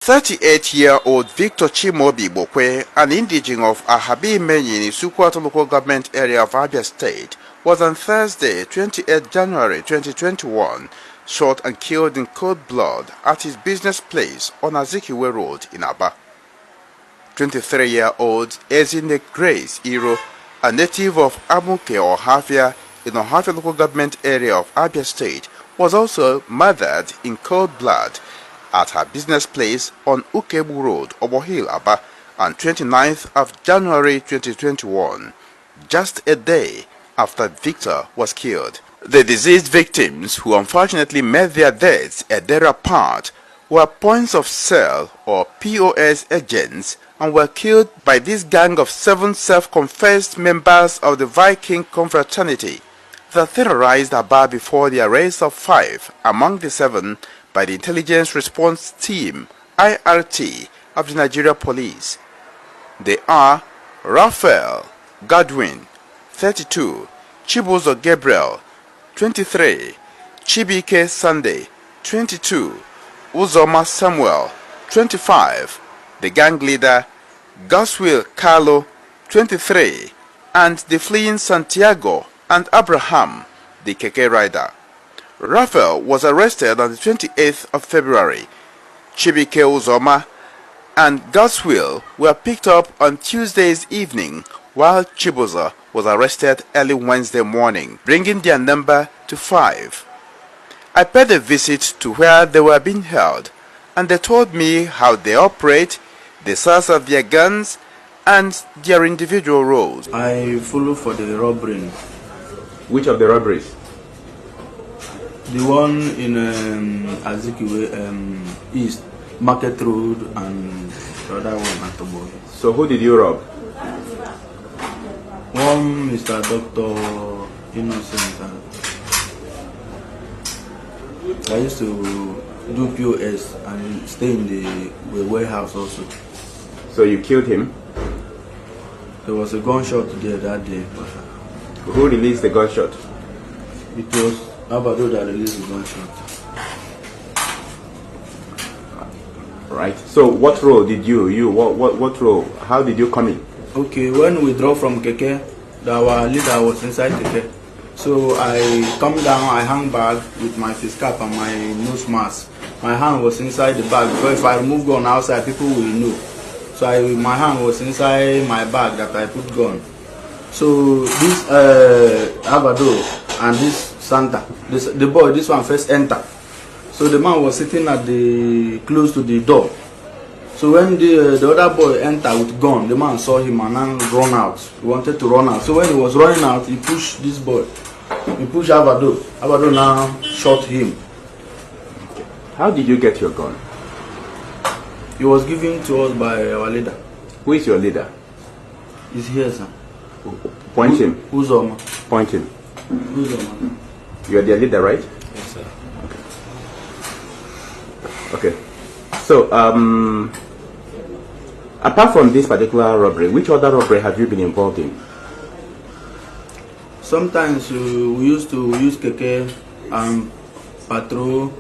38-year-old Victor Chimobi Bokwe, an indigene of Ahabi Menyi in Isukwata local government area of Abia State, was on Thursday, 28 January 2021, shot and killed in cold blood at his business place on Azikiwe Road in Aba. 23-year-old Ezine Grace Iro, a native of Amuke or Hafia in Ohafia local government area of Abia State, was also murdered in cold blood at her business place on Ukebu Road, Obohil, Aba, on 29th of January 2021, just a day after Victor was killed. The deceased victims, who unfortunately met their deaths a day apart, were points of sale or POS agents and were killed by this gang of 7 self-confessed members of the Viking confraternity that terrorized Aba before the arrest of 5 among the 7 by the Intelligence Response Team (IRT) of the Nigeria Police. They are Raphael Godwin, 32, Chibuzo Gabriel, 23, Chibike Sunday, 22, Uzoma Samuel, 25, the gang leader Goswill Carlo, 23, and the fleeing Santiago and Abraham, the keke rider. Raphael was arrested on the 28th of February. Chibike Uzoma and Goswill were picked up on Tuesday's evening, while Chibuzo was arrested early Wednesday morning, bringing their number to 5. I paid a visit to where they were being held, and they told me how they operate, the source of their guns, and their individual roles. I follow for the robbery. Which of the robberies? The one in Azikiwe East, Market Road, and the other one at Tobo. So who did you rob? One Mr. Dr. Innocent. I used to do POS and stay in the warehouse also. So you killed him? There was a gunshot there that day. Who released the gunshot? It was Abado that released the gunshot. Right. So what role did what role? How did you come in? Okay, when we drove from Keke, our leader was inside Keke. So I come down, I hang bag with my face cap and my nose mask. My hand was inside the bag, because if I remove gun outside, people will know. So my hand was inside my bag that I put gun. So this Abado and this Santa, the boy, this one first enter. So the man was sitting at close to the door. So when the other boy entered with gun, the man saw him and then run out. He wanted to run out. So when he was running out, he pushed this boy. He pushed Abado. Abado now shot him. How did you get your gun? It was given to us by our leader. Who is your leader? He's here, sir. Point him. Uzoma. Point him. Uzoma. You are their leader, right? Yes, sir. Okay. So, apart from this particular robbery, which other robbery have you been involved in? Sometimes we used to use keke and patrol.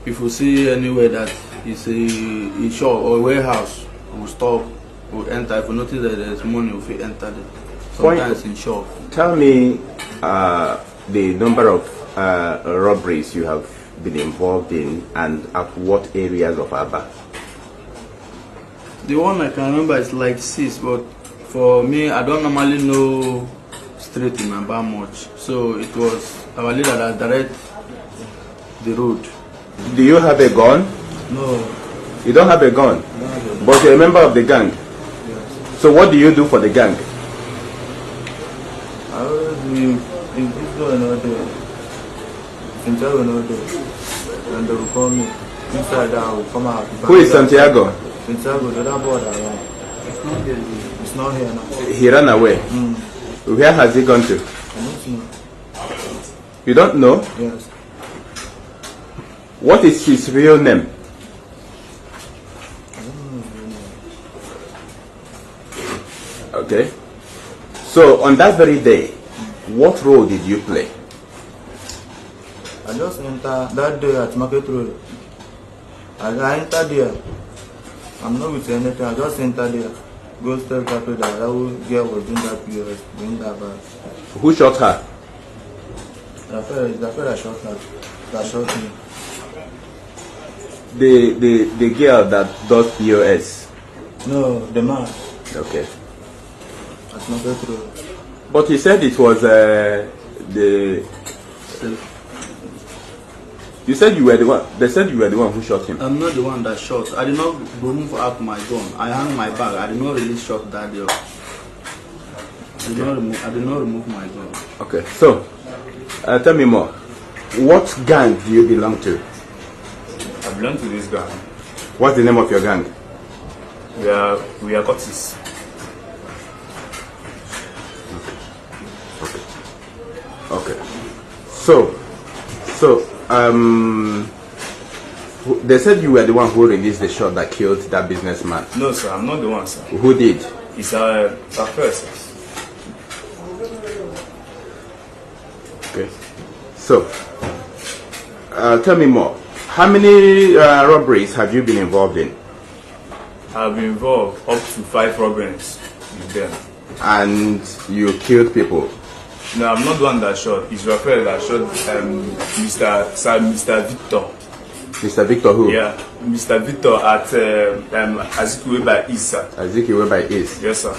If we see anywhere that is a shop or a warehouse, we'll stop, we'll enter. If we notice that there's money, we'll enter it. Sometimes in shop. Tell me the number of robberies you have been involved in and at what areas of Aba? The one I can remember is like 6, but for me, I don't normally know straight in Aba much. So it was our leader that directed the road. Do you have a gun? No. You don't have a gun? No. But you're a member of the gang? Yes. So what do you do for the gang? I always do in this another. Santiago another. And they will call me. Inside I will come out. Who is Santiago? Santiago, the other boy around. It's not here. It's not here now. He ran away? Where has he gone to? I don't know. You don't know? Yes. What is his real name? I don't know his real name. Okay. So on that very day, what role did you play? I just entered that day at Market Road. I enter there. I'm not with anything. I just enter there. Go tell Papa that girl was doing that POS, doing that bag. Who shot her? The fellow that shot her. That shot me. The girl that does POS. No, the man. Okay. That's not true. But he said it was You said you were the one. They said you were the one who shot him. I'm not the one that shot. I did not remove out my gun. I hung my bag. I did not really shot that girl. I did not remove my gun. Okay. So, tell me more. What gang do you belong to? I belong to this gang. What's the name of your gang? We are Cultists. Okay. So, they said you were the one who released the shot that killed that businessman. No, sir, I'm not the one, sir. Who did? It's our first. Okay. So, tell me more. How many robberies have you been involved in? I've been involved up to 5 robberies with them. And you killed people? No, I'm not the one that shot. It's Raphael that shot Mr. Victor. Mr. Victor who? Yeah, Mr. Victor at Azikiwe by East, sir. Azikiwe by East? Yes, sir.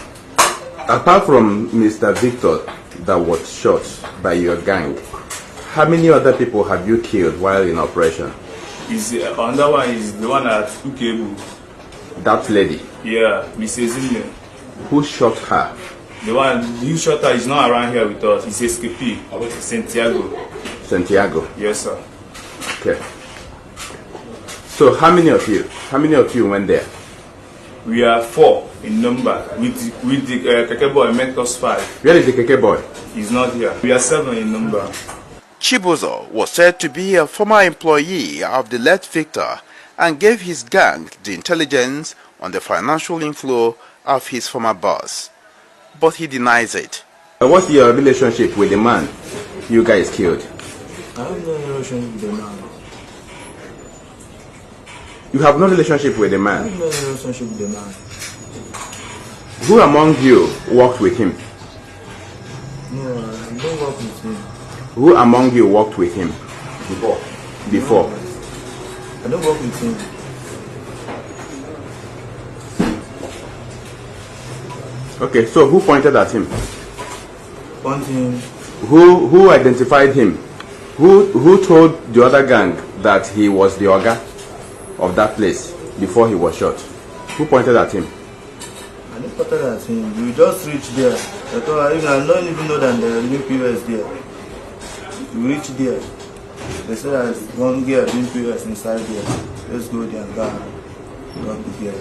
Apart from Mr. Victor that was shot by your gang, how many other people have you killed while in operation? Another one is the one at Ukebu. That lady? Yeah, Mrs. Zimne. Who shot her? The one who shot her is not around here with us. He's escapee. Santiago. Santiago? Yes, sir. Okay. So how many of you? How many of you went there? We are 4 in number. With the Keke boy met us 5. Where is the Keke boy? He's not here. We are 7 in number. Chibuzo was said to be a former employee of the late Victor and gave his gang the intelligence on the financial inflow of his former boss. But he denies it. What's your relationship with the man you guys killed? I have no relationship with the man. You have no relationship with the I man? have no relationship with the man. Who among you worked with him? No, I don't work with him. Who among you worked with him? Before? No, I don't work with him. Okay, so who pointed at him? Pointing. Who identified him? Who told the other gang that he was the Oga of that place before he was shot? Who pointed at him? I didn't pointed at him. We just reached there. I don't even know that the new POS there. We reached there. They said there's one girl doing POS inside there. Let's go there and go here.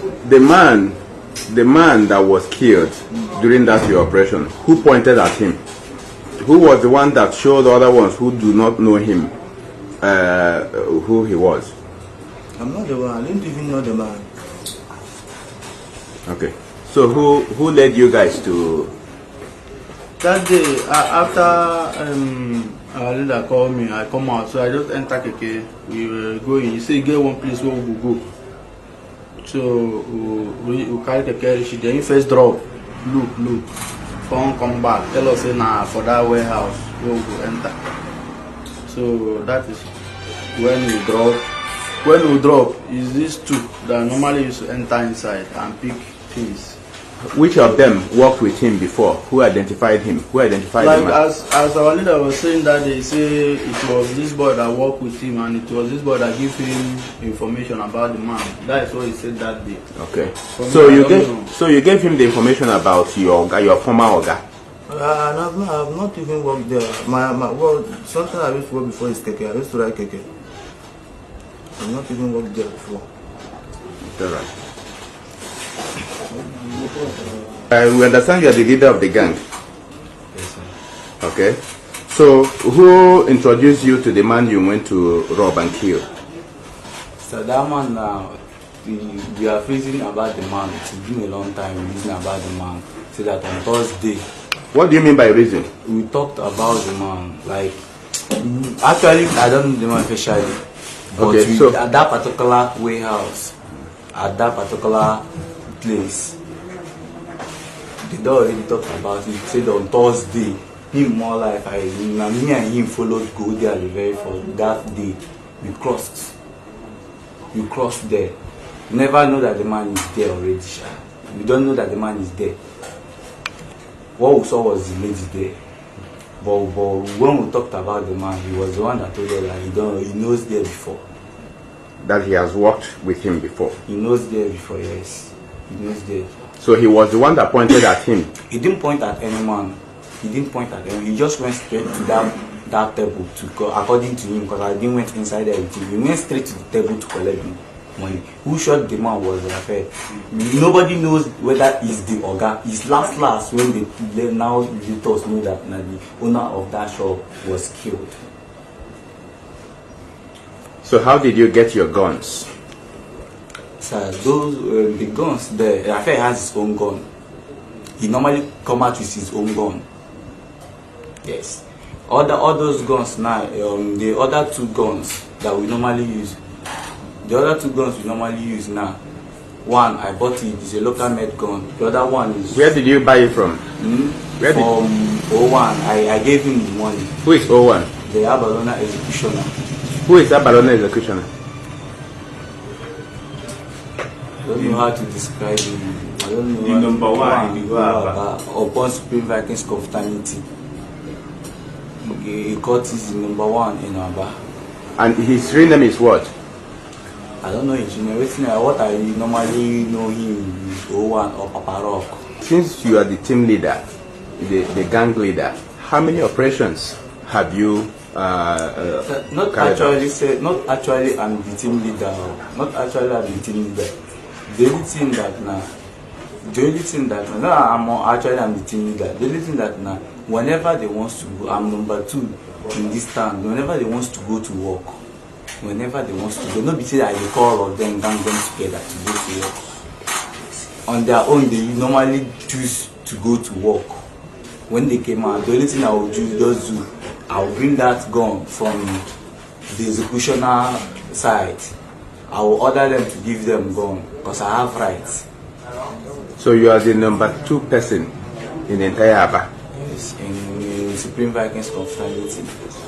The man that was killed during that your operation, who pointed at him? Who was the one that showed the other ones who do not know him who he was? I'm not the one. I didn't even know the man. Okay. So who led you guys to? That day, after our leader called me, I come out. So I just enter Keke. We were going. He said, get one place where we will go. So we carry Keke. She then first drop. Look. Come back. Tell us nah for that warehouse where we will enter. So that is when we drop. When we drop, is these 2 that normally used to enter inside and pick things. Which of them worked with him before? Who identified him? Who identified him? As our leader was saying that they say it was this boy that worked with him and it was this boy that gave him information about the man. That is what he said that day. Okay. So you gave him the information about your former Oga? I have not even worked there. Well, something I used to work before is Keke. I used to write Keke. I have not even worked there before. All right. We understand you are the leader of the gang. Yes, sir. Okay. So who introduced you to the man you went to rob and kill? So that man we are freezing about the man. It's been a long time we reason about the man. So that on Thursday. What do you mean by reason? We talked about the man. Like actually I don't know the man officially. But Okay, so at that particular warehouse, at that particular place, they don't already talk about it. Said on Thursday, him more like me and him followed go there the very first that day. We crossed. We crossed there. You never know that the man is there already. We don't know that the man is there. What we saw was the lady there. But when we talked about the man, he was the one that told us that he knows there before. that he has worked with him before. He knows there before, yes. He knows there. So he was the one that pointed at him. He didn't point at any man. He didn't point at anyone. He just went straight to that table to go, according to him, because I didn't went inside there with him. He went straight to the table to collect the money. Who shot the man was Raphael. Nobody knows whether it's the Oga. It's last when they now let us know that the owner of that shop was killed. So how did you get your guns? So those the guns there, Raphael has his own gun. He normally come out with his own gun. Yes. All those guns now, the other two guns that we normally use. The other two guns we normally use now. One I bought it's a local made gun. The other one is. Where did you buy it from? Where from O1. I gave him the money. Who is O1? The Abalona executioner. Who is Abalona executioner? I don't know how to describe him. I don't know. The number one in the world. Upon Supreme Vikings confraternity. Okay, Cultism number one in Aba. And his real name is what? I don't know his name. What I normally know him is O1 or Papa Rock. Since you are the team leader, the gang leader, how many operations have you not carried out? actually I'm the team leader. Not actually I'm the team leader. The only thing that now I'm the team leader. The only thing that now, whenever they want to go, I'm number 2 in this town. Whenever they want to go to work, whenever they want to go, not be say that I call all of them, gang them together to go to work. On their own, they normally choose to go to work. When they came out, the only thing I will just do, I will bring that gun from the executioner side. I will order them to give them gun because I have rights. So you are the number 2 person in the entire Aba? Yes, in Supreme Vikings confraternity.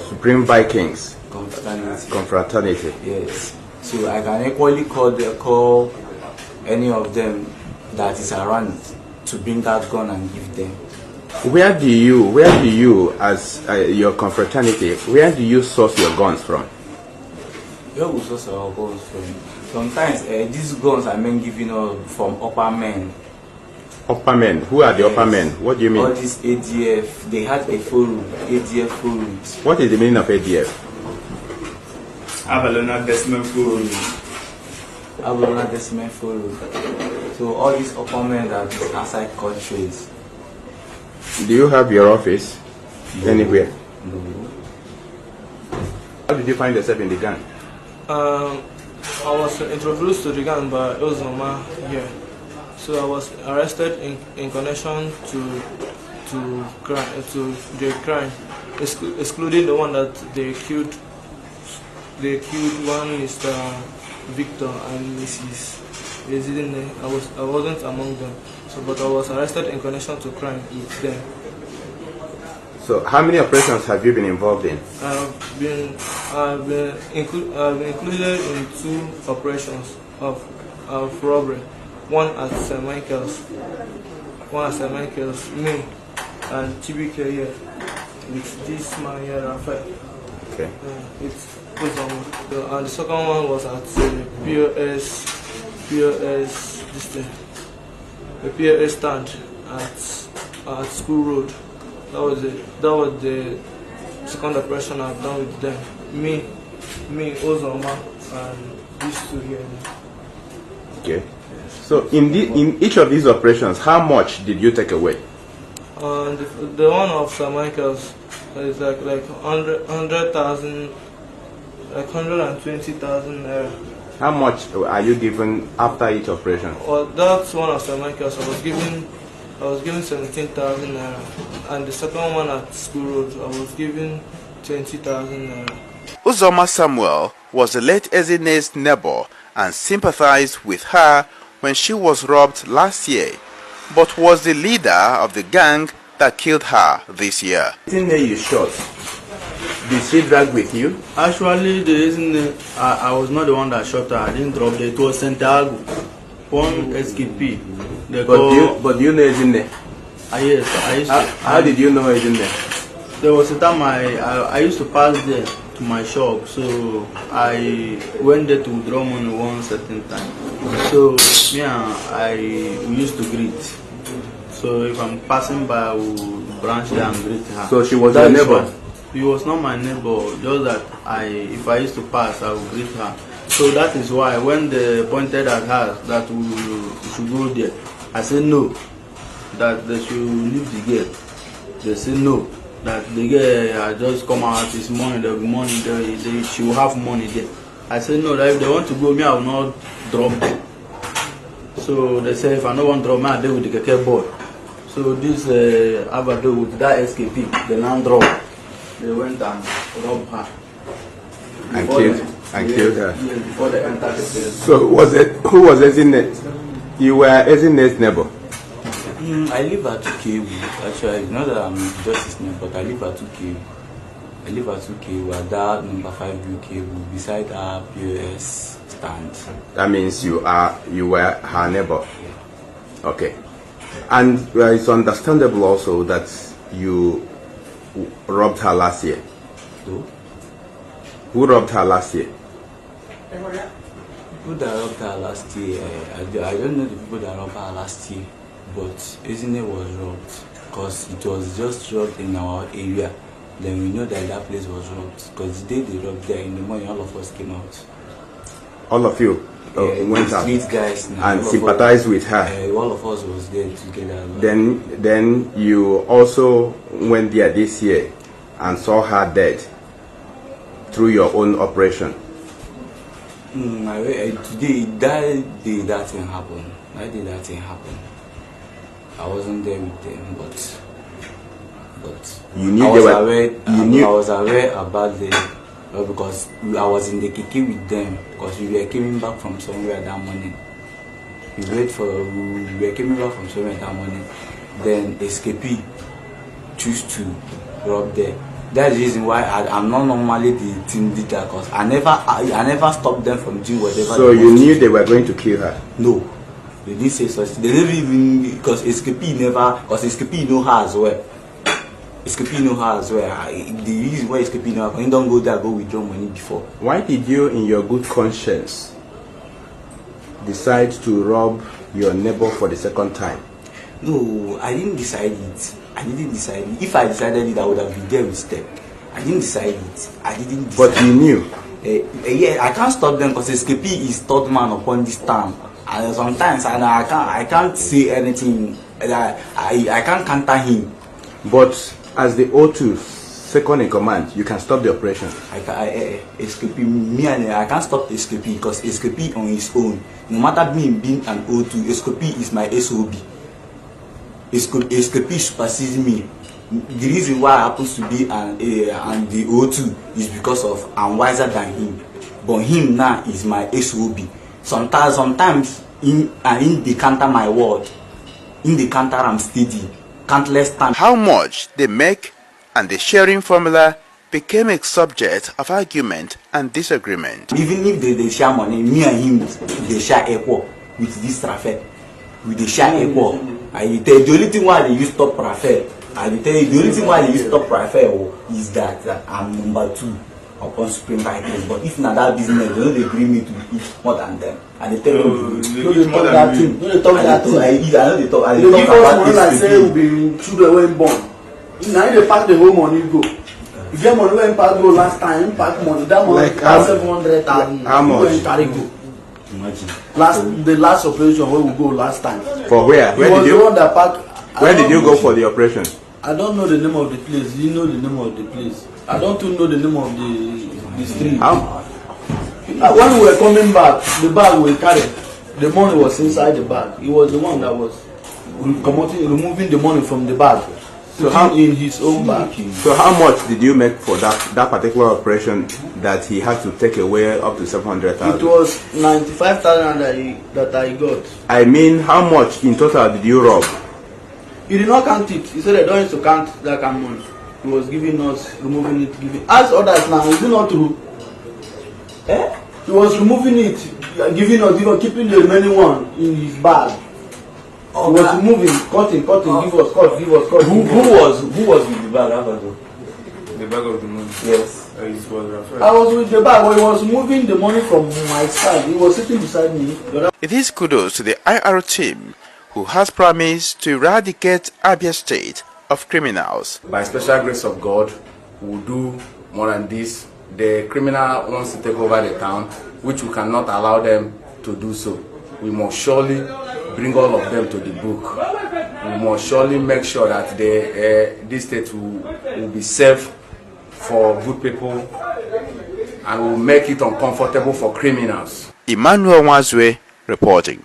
Supreme Vikings confraternity. Yes. So I can equally call any of them that is around to bring that gun and give them. Where do you as your confraternity, where do you source your guns from? Where we source our guns from? Sometimes these guns are men giving from upper men. Upper men? Who are the upper men? What do you mean? All this ADF, they had a forum, ADF forums. What is the meaning of ADF? Avalona Desmond Forum. Avalona Desmond Forum. So all these upper men that is outside countries. Do you have your office anywhere? No. How did you find yourself in the gang? I was introduced to the gang by Ozoma here. So I was arrested in connection to the crime, excluding the one that they killed. They killed one Mr. Victor and Mrs. I wasn't among them. So, but I was arrested in connection to crime with them. So how many operations have you been involved in? I've been included in 2 operations of robbery. One at St. Michael's, me and TBK here with this man here, Raphael. Okay. And the second one was at the POS stand at School Road. That was the second operation I've done with them. Me, Ozoma, and these 2 here. Okay. So in each of these operations, how much did you take away? The one of St. Michael's is like 100,000, like 120,000 naira. How much are you given after each operation? Well, that's one of St. Michael's. I was given 17,000 naira, and the second one at School Road I was given 20,000 naira. Uzoma Samuel was the late Ezine's neighbor and sympathized with her when she was robbed last year, but was the leader of the gang that killed her this year. Ezine you shot, did she drag with you? Actually, the reason I was not the one that shot her. I didn't drop her. It was Santiago, one SKP. But you know Ezine? Yes, I used to. How did you know Ezine? There was a time I used to pass there to my shop, so I went there to withdraw money one certain time. So we used to greet. So if I'm passing by, I will branch there and greet her. So she was your neighbor? He was not my neighbor, just that if I used to pass, I would greet her. So that is why when they pointed at her that we should go there, I said no, that they should leave the gate. They said no, that the girl just come out this morning, there will be money there, she will have money there. I said no, that if they want to go, me I will not drop them. So they say if I don't want to drop me, I deal with the keke boy. So this Abado with that SKP, the land drop, they went and robbed her. And killed her. Yes, before they entered the place. So who was Ezine? You were Ezine's neighbor? I live at 2K. Actually, not that I'm just his name, but I live at 2K. I live at 2K. We're that number 5 UK beside our POS stand. That means you were her neighbor. Okay. And it's understandable also that you robbed her last year. Who robbed her last year? People that robbed her last year, I don't know the people that robbed her last year, but Ezine was robbed because it was just robbed in our area. Then we know that that place was robbed because the day they robbed there in the morning, all of us came out. All of you went out street guys and sympathized with her. All of us was there together. Then you also went there this year and saw her dead through your own operation. Today, that day that thing happened. That day that thing happened. I wasn't there with them, but you knew I was aware about the because I was in the keke with them because we were coming back from somewhere that morning. We were coming back from somewhere that morning. Then SKP choose to rob there. That's the reason why I'm not normally the team leader because I never stopped them from doing whatever. So you knew they were going to kill her? No, they didn't say such. They never even because SKP know her as well. SKP know her as well. The reason why SKP know her, you don't go there, go withdraw money before. Why did you, in your good conscience, decide to rob your neighbor for the second time? No, I didn't decide it. If I decided it, I would have been there with them. I didn't decide it. I didn't decide. But you knew? Yeah, I can't stop them because SKP is third man upon this town. And sometimes I can't say anything. I can't counter him. But as the O2 second in command, you can stop the operation. SKP, I can't stop SKP because SKP on his own. No matter me being an O2, SKP is my SOB. SKP supersedes me. The reason why I happens to be and the O2 is because of I'm wiser than him. But him now is my SOB. Sometimes in the counter my word. In the counter I'm steady. Countless times. How much they make and the sharing formula became a subject of argument and disagreement. Even if they share money, me and him they share equal with this traffic. We they share equal. I tell you the only thing why they use top traffic. I tell you the only thing why they use top traffic is that I'm number 2 upon Supreme Titles. But if not that business, they don't agree me to eat more than them. And they tell me to talk that thing. No, they talk that thing. I know they talk. I talk about this. Like say we be children when born. Now they pack the whole money go. You get money when pack go last time, pack money. That money like 700,000. How much? Carry go. Imagine. The last operation where we go last time. For where? Where Where did you go for the operation? I don't know the name of the place. You know the name of the place. I don't even know the name of the street. When we were coming back, the bag we carried, the money was inside the bag. He was the one that was removing the money from the bag. So how in his own bag. So how much did you make for that particular operation that he had to take away up to 700,000? It was 95,000 that I got. I mean, how much in total did you rob? He did not count it. He said I don't need to count that kind of money. He was giving us, removing it, giving. As others now, is it not true? He was removing it, giving us, keeping the remaining one in his bag. He was removing, cutting, give us, cut. Who was with the bag after? The bag of the money. Yes. It was Raphael. I was with the bag, but he was moving the money from my side. He was sitting beside me. It is kudos to the IR team who has promised to eradicate Abia State of criminals. By special grace of God, we will do more than this. The criminal wants to take over the town, which we cannot allow them to do so. We must surely bring all of them to the book. We must surely make sure that this state will be safe for good people and will make it uncomfortable for criminals. Emmanuel Wazwe reporting.